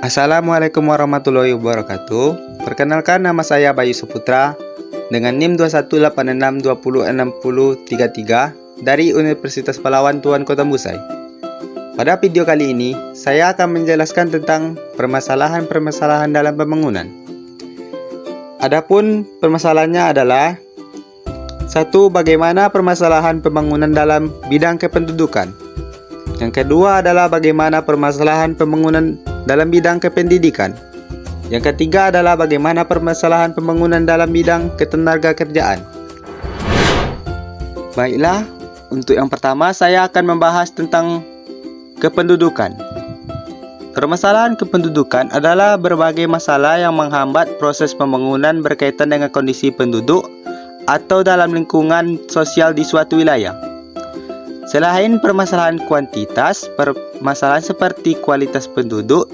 Assalamualaikum warahmatullahi wabarakatuh. Perkenalkan, nama saya Bayu Suputra dengan NIM 2186206033 dari Universitas Pahlawan Tuan Kota Busai. Pada video kali ini, saya akan menjelaskan tentang permasalahan-permasalahan dalam pembangunan. Adapun permasalahannya adalah: 1. Bagaimana permasalahan pembangunan dalam bidang kependudukan. Yang kedua adalah bagaimana permasalahan pembangunan dalam bidang kependidikan. Yang ketiga adalah bagaimana permasalahan pembangunan dalam bidang ketenagakerjaan. Baiklah, untuk yang pertama saya akan membahas tentang kependudukan. Permasalahan kependudukan adalah berbagai masalah yang menghambat proses pembangunan berkaitan dengan kondisi penduduk atau dalam lingkungan sosial di suatu wilayah. Selain permasalahan kuantitas, permasalahan seperti kualitas penduduk,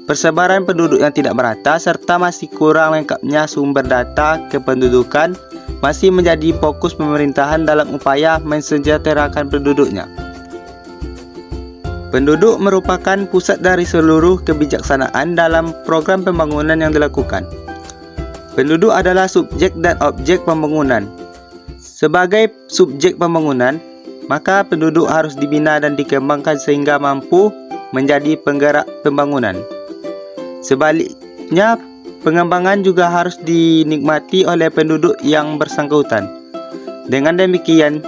persebaran penduduk yang tidak merata, serta masih kurang lengkapnya sumber data kependudukan masih menjadi fokus pemerintahan dalam upaya mensejahterakan penduduknya. Penduduk merupakan pusat dari seluruh kebijaksanaan dalam program pembangunan yang dilakukan. Penduduk adalah subjek dan objek pembangunan. Sebagai subjek pembangunan, maka penduduk harus dibina dan dikembangkan sehingga mampu menjadi penggerak pembangunan. Sebaliknya, pengembangan juga harus dinikmati oleh penduduk yang bersangkutan. Dengan demikian,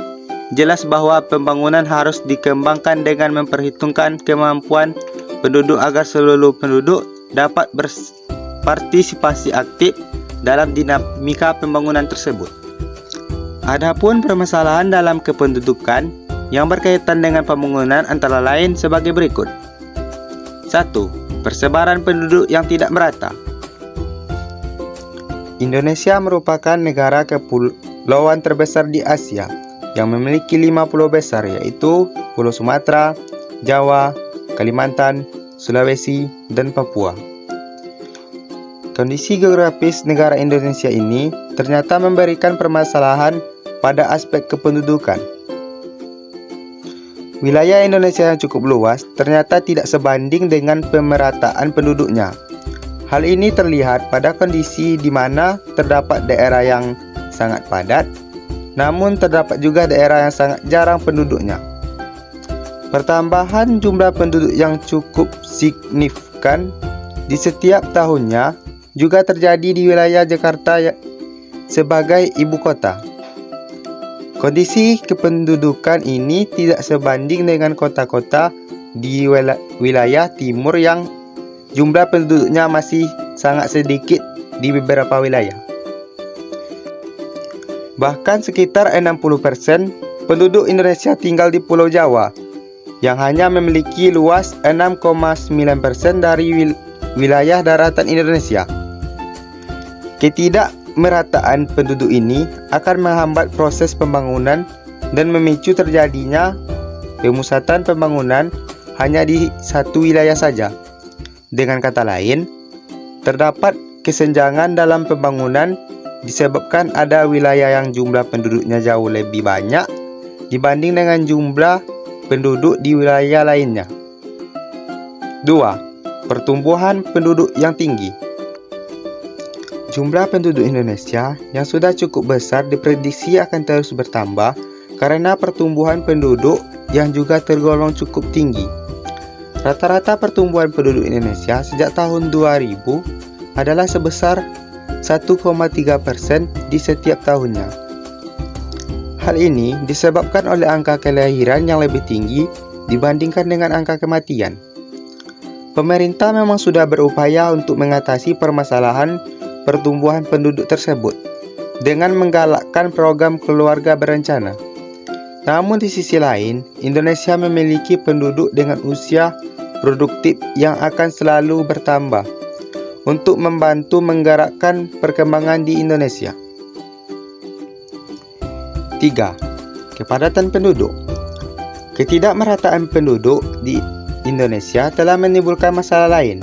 jelas bahwa pembangunan harus dikembangkan dengan memperhitungkan kemampuan penduduk agar seluruh penduduk dapat berpartisipasi aktif dalam dinamika pembangunan tersebut. Adapun permasalahan dalam kependudukan yang berkaitan dengan pembangunan antara lain sebagai berikut. 1. Persebaran penduduk yang tidak merata. Indonesia merupakan negara kepulauan terbesar di Asia yang memiliki 5 pulau besar, yaitu Pulau Sumatera, Jawa, Kalimantan, Sulawesi, dan Papua. Kondisi geografis negara Indonesia ini ternyata memberikan permasalahan pada aspek kependudukan. Wilayah Indonesia yang cukup luas ternyata tidak sebanding dengan pemerataan penduduknya. Hal ini terlihat pada kondisi di mana terdapat daerah yang sangat padat, namun terdapat juga daerah yang sangat jarang penduduknya. Pertambahan jumlah penduduk yang cukup signifikan di setiap tahunnya juga terjadi di wilayah Jakarta sebagai ibu kota. Kondisi kependudukan ini tidak sebanding dengan kota-kota di wilayah timur yang jumlah penduduknya masih sangat sedikit di beberapa wilayah. Bahkan sekitar 60% penduduk Indonesia tinggal di Pulau Jawa yang hanya memiliki luas 6,9% dari wilayah daratan Indonesia. Ketidakmerataan penduduk ini akan menghambat proses pembangunan dan memicu terjadinya pemusatan pembangunan hanya di satu wilayah saja. Dengan kata lain, terdapat kesenjangan dalam pembangunan disebabkan ada wilayah yang jumlah penduduknya jauh lebih banyak dibanding dengan jumlah penduduk di wilayah lainnya. 2. Pertumbuhan penduduk yang tinggi. Jumlah penduduk Indonesia yang sudah cukup besar diprediksi akan terus bertambah karena pertumbuhan penduduk yang juga tergolong cukup tinggi. Rata-rata pertumbuhan penduduk Indonesia sejak tahun 2000 adalah sebesar 1,3% di setiap tahunnya. Hal ini disebabkan oleh angka kelahiran yang lebih tinggi dibandingkan dengan angka kematian. Pemerintah memang sudah berupaya untuk mengatasi permasalahan pertumbuhan penduduk tersebut dengan menggalakkan program keluarga berencana. Namun di sisi lain, Indonesia memiliki penduduk dengan usia produktif yang akan selalu bertambah untuk membantu menggerakkan perkembangan di Indonesia. 3. Kepadatan penduduk. Ketidakmerataan penduduk di Indonesia telah menimbulkan masalah lain,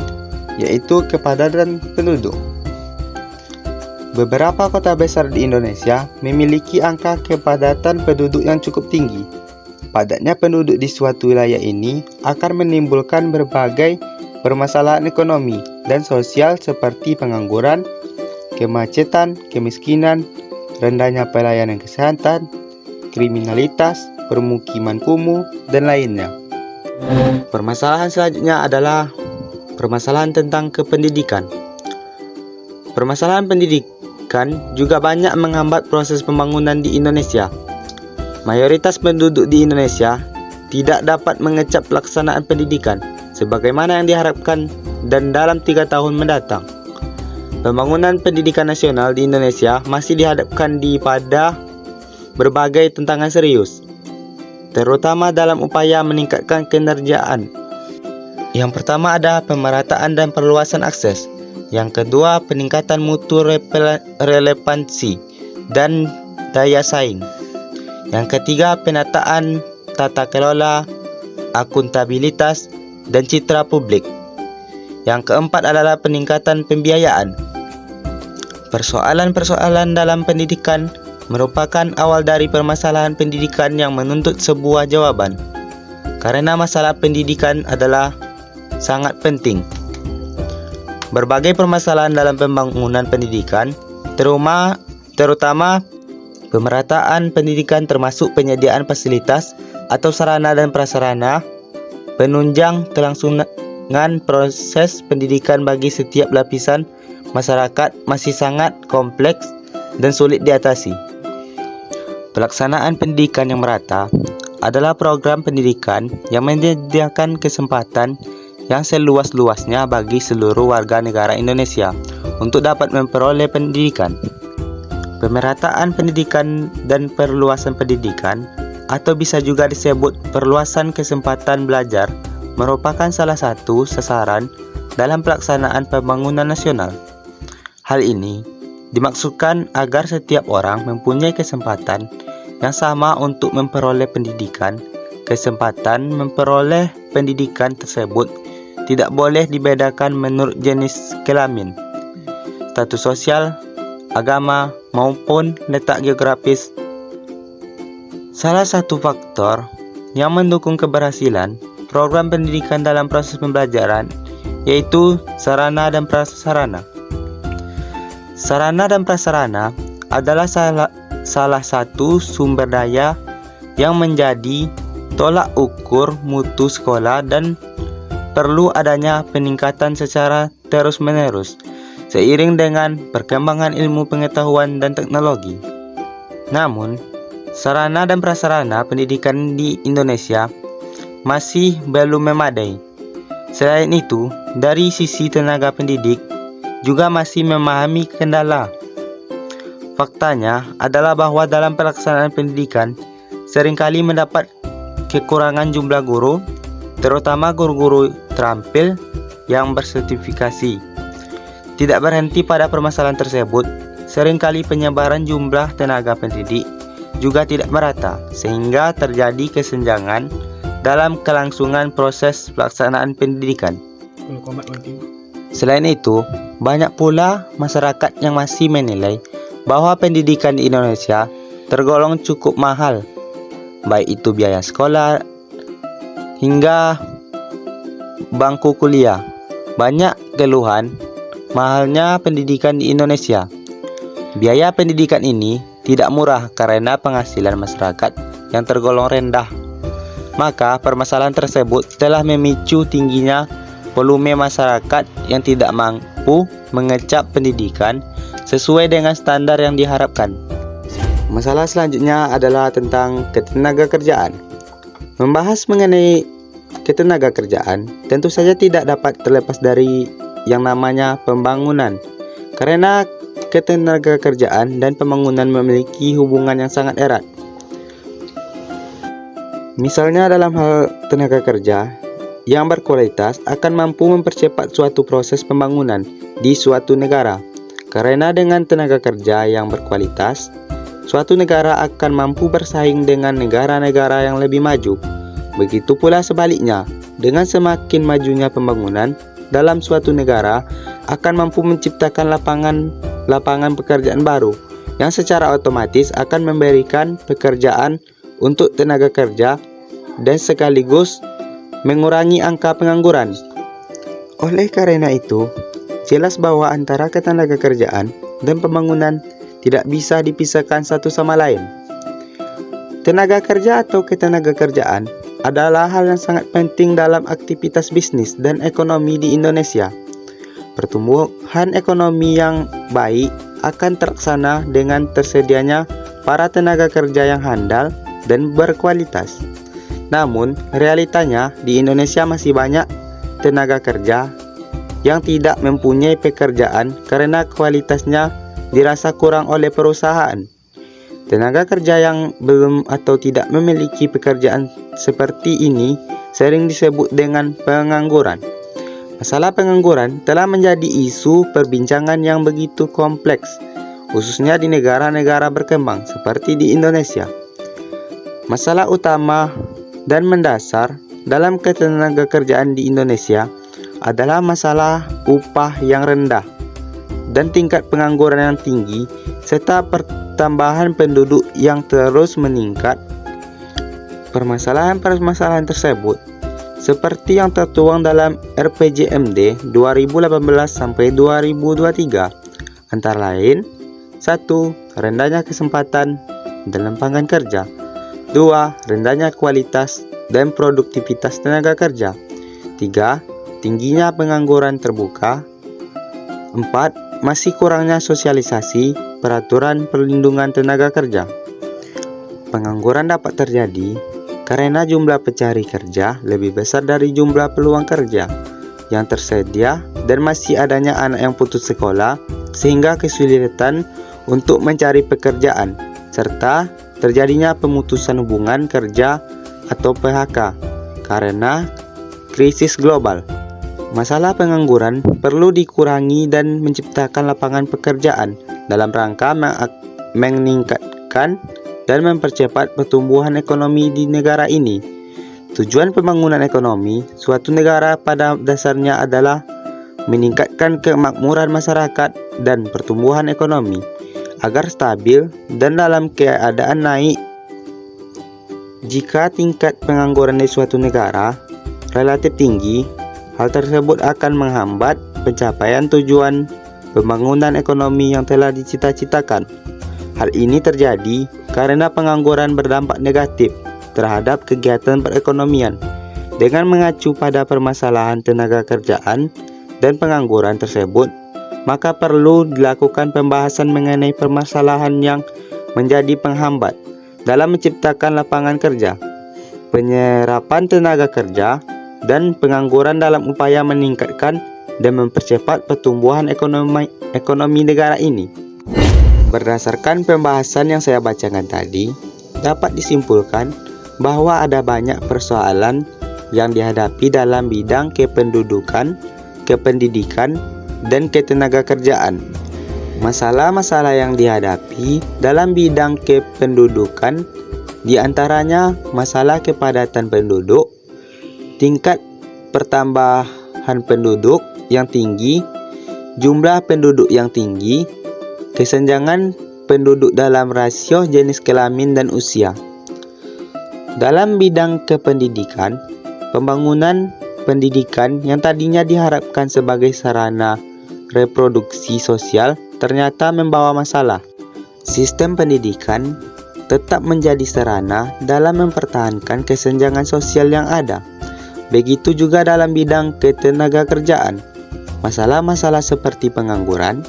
yaitu kepadatan penduduk. Beberapa kota besar di Indonesia memiliki angka kepadatan penduduk yang cukup tinggi. Padatnya penduduk di suatu wilayah ini akan menimbulkan berbagai permasalahan ekonomi dan sosial seperti pengangguran, kemacetan, kemiskinan, rendahnya pelayanan kesehatan, kriminalitas, permukiman kumuh, dan lainnya. Permasalahan selanjutnya adalah permasalahan tentang kependidikan. Permasalahan pendidikan juga banyak menghambat proses pembangunan di Indonesia. Mayoritas penduduk di Indonesia tidak dapat mengecap pelaksanaan pendidikan sebagaimana yang diharapkan dan dalam 3 tahun mendatang. Pembangunan pendidikan nasional di Indonesia masih dihadapkan pada berbagai tantangan serius, terutama dalam upaya meningkatkan kinerjaan. Yang pertama ada pemerataan dan perluasan akses. Yang kedua, peningkatan mutu relevansi dan daya saing. Yang ketiga, penataan tata kelola, akuntabilitas, dan citra publik. Yang keempat adalah peningkatan pembiayaan. Persoalan-persoalan dalam pendidikan merupakan awal dari permasalahan pendidikan yang menuntut sebuah jawaban. Karena masalah pendidikan adalah sangat penting. Berbagai permasalahan dalam pembangunan pendidikan, terutama pemerataan pendidikan termasuk penyediaan fasilitas atau sarana dan prasarana, penunjang kelangsungan proses pendidikan bagi setiap lapisan masyarakat masih sangat kompleks dan sulit diatasi. Pelaksanaan pendidikan yang merata adalah program pendidikan yang menyediakan kesempatan yang seluas-luasnya bagi seluruh warga negara Indonesia untuk dapat memperoleh pendidikan. Pemerataan pendidikan dan perluasan pendidikan, atau bisa juga disebut perluasan kesempatan belajar, merupakan salah satu sasaran dalam pelaksanaan pembangunan nasional. Hal ini dimaksudkan agar setiap orang mempunyai kesempatan yang sama untuk memperoleh pendidikan. Kesempatan memperoleh pendidikan tersebut tidak boleh dibedakan menurut jenis kelamin, status sosial, agama, maupun letak geografis. Salah satu faktor yang mendukung keberhasilan program pendidikan dalam proses pembelajaran yaitu sarana dan prasarana. Sarana dan prasarana adalah salah satu sumber daya yang menjadi tolak ukur mutu sekolah dan perlu adanya peningkatan secara terus-menerus seiring dengan perkembangan ilmu pengetahuan dan teknologi. Namun, sarana dan prasarana pendidikan di Indonesia masih belum memadai. Selain itu, dari sisi tenaga pendidik juga masih memahami kendala. Faktanya adalah bahwa dalam pelaksanaan pendidikan seringkali mendapat kekurangan jumlah guru, terutama guru-guru terampil yang bersertifikasi. Tidak berhenti pada permasalahan tersebut, seringkali penyebaran jumlah tenaga pendidik juga tidak merata, sehingga terjadi kesenjangan dalam kelangsungan proses pelaksanaan pendidikan. Selain itu, banyak pula masyarakat yang masih menilai bahwa pendidikan di Indonesia tergolong cukup mahal, baik itu biaya sekolah hingga bangku kuliah. Banyak keluhan mahalnya pendidikan di Indonesia. Biaya pendidikan ini tidak murah karena penghasilan masyarakat yang tergolong rendah. Maka permasalahan tersebut telah memicu tingginya volume masyarakat yang tidak mampu mengecap pendidikan sesuai dengan standar yang diharapkan. Masalah selanjutnya adalah tentang ketenagakerjaan. Membahas mengenai ketenagakerjaan tentu saja tidak dapat terlepas dari yang namanya pembangunan, karena ketenagakerjaan dan pembangunan memiliki hubungan yang sangat erat. Misalnya dalam hal tenaga kerja yang berkualitas akan mampu mempercepat suatu proses pembangunan di suatu negara. Karena dengan tenaga kerja yang berkualitas, suatu negara akan mampu bersaing dengan negara-negara yang lebih maju. Begitu pula sebaliknya, dengan semakin majunya pembangunan dalam suatu negara akan mampu menciptakan lapangan pekerjaan baru yang secara otomatis akan memberikan pekerjaan untuk tenaga kerja dan sekaligus mengurangi angka pengangguran. Oleh karena itu, jelas bahwa antara ketenagakerjaan dan pembangunan tidak bisa dipisahkan satu sama lain. Tenaga kerja atau ketenagakerjaan adalah hal yang sangat penting dalam aktivitas bisnis dan ekonomi di Indonesia. Pertumbuhan ekonomi yang baik akan terlaksana dengan tersedianya para tenaga kerja yang handal dan berkualitas. Namun, realitanya di Indonesia masih banyak tenaga kerja yang tidak mempunyai pekerjaan karena kualitasnya dirasa kurang oleh perusahaan. Tenaga kerja yang belum atau tidak memiliki pekerjaan seperti ini sering disebut dengan pengangguran. Masalah pengangguran telah menjadi isu perbincangan yang begitu kompleks, khususnya di negara-negara berkembang seperti di Indonesia. Masalah utama dan mendasar dalam ketenagakerjaan di Indonesia adalah masalah upah yang rendah dan tingkat pengangguran yang tinggi serta pertambahan penduduk yang terus meningkat. Permasalahan-permasalahan tersebut seperti yang tertuang dalam RPJMD 2018-2023 antara lain: 1. Rendahnya kesempatan dalam lapangan kerja. 2. Rendahnya kualitas dan produktivitas tenaga kerja. 3. Tingginya pengangguran terbuka. 4. Masih kurangnya sosialisasi peraturan perlindungan tenaga kerja. Pengangguran dapat terjadi karena jumlah pencari kerja lebih besar dari jumlah peluang kerja yang tersedia dan masih adanya anak yang putus sekolah sehingga kesulitan untuk mencari pekerjaan serta terjadinya pemutusan hubungan kerja atau PHK karena krisis global. Masalah pengangguran perlu dikurangi dan menciptakan lapangan pekerjaan dalam rangka meningkatkan dan mempercepat pertumbuhan ekonomi di negara ini. Tujuan pembangunan ekonomi suatu negara pada dasarnya adalah meningkatkan kemakmuran masyarakat dan pertumbuhan ekonomi agar stabil dan dalam keadaan naik. Jika tingkat pengangguran di suatu negara relatif tinggi, hal tersebut akan menghambat pencapaian tujuan pembangunan ekonomi yang telah dicita-citakan. Hal ini terjadi karena pengangguran berdampak negatif terhadap kegiatan perekonomian. Dengan mengacu pada permasalahan tenaga kerjaan dan pengangguran tersebut, maka perlu dilakukan pembahasan mengenai permasalahan yang menjadi penghambat dalam menciptakan lapangan kerja, penyerapan tenaga kerja, dan pengangguran dalam upaya meningkatkan dan mempercepat pertumbuhan ekonomi negara ini. Berdasarkan pembahasan yang saya bacakan tadi, dapat disimpulkan bahwa ada banyak persoalan yang dihadapi dalam bidang kependudukan, kependidikan, dan ketenagakerjaan. Masalah-masalah yang dihadapi dalam bidang kependudukan diantaranya masalah kepadatan penduduk, tingkat pertambahan penduduk yang tinggi, jumlah penduduk yang tinggi, kesenjangan penduduk dalam rasio jenis kelamin dan usia. Dalam bidang kependidikan, pembangunan pendidikan yang tadinya diharapkan sebagai sarana reproduksi sosial ternyata membawa masalah. Sistem pendidikan tetap menjadi sarana dalam mempertahankan kesenjangan sosial yang ada. Begitu juga dalam bidang ketenagakerjaan. Masalah-masalah seperti pengangguran,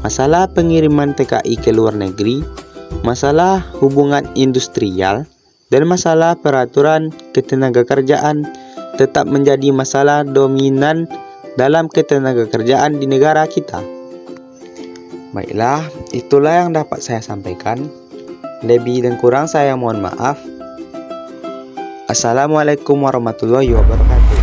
masalah pengiriman TKI ke luar negeri, masalah hubungan industrial, dan masalah peraturan ketenagakerjaan tetap menjadi masalah dominan dalam ketenagakerjaan di negara kita. Baiklah, itulah yang dapat saya sampaikan. Lebih dan kurang saya mohon maaf. Assalamualaikum warahmatullahi wabarakatuh.